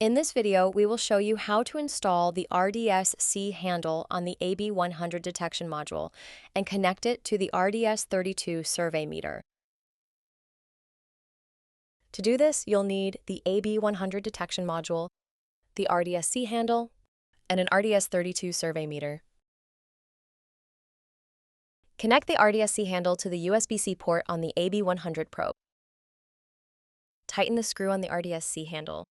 In this video, we will show you how to install the RDS-C handle on the AB-100 detection module and connect it to the RDS-32 survey meter. To do this, you'll need the AB-100 detection module, the RDS-C handle, and an RDS-32 survey meter. Connect the RDS-C handle to the USB-C port on the AB-100 probe. Tighten the screw on the RDS-C handle.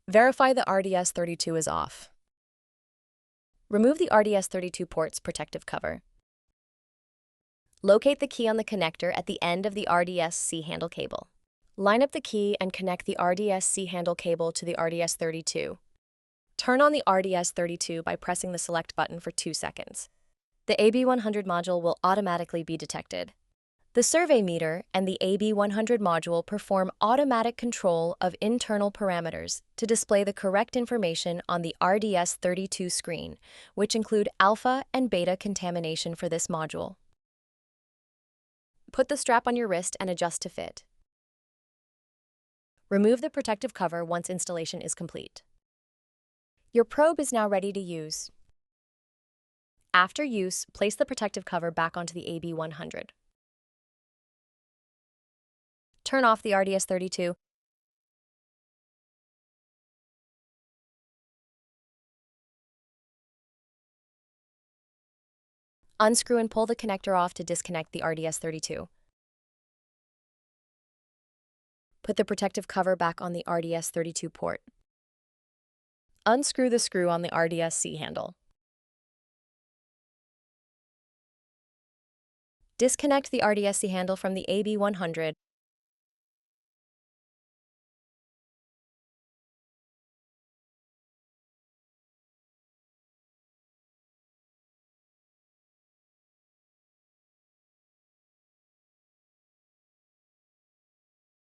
Verify the RDS-32 is off. Remove the RDS-32 port's protective cover. Locate the key on the connector at the end of the RDS-C handle cable. Line up the key and connect the RDS-C handle cable to the RDS-32. Turn on the RDS-32 by pressing the select button for 2 seconds. The AB-100 module will automatically be detected. The survey meter and the AB-100 module perform automatic control of internal parameters to display the correct information on the RDS-32 screen, which include alpha and beta contamination for this module. Put the strap on your wrist and adjust to fit. Remove the protective cover once installation is complete. Your probe is now ready to use. After use, place the protective cover back onto the AB-100. Turn off the RDS-32. Unscrew and pull the connector off to disconnect the RDS-32. Put the protective cover back on the RDS-32 port. Unscrew the screw on the RDS-C handle. Disconnect the RDS-C handle from the AB-100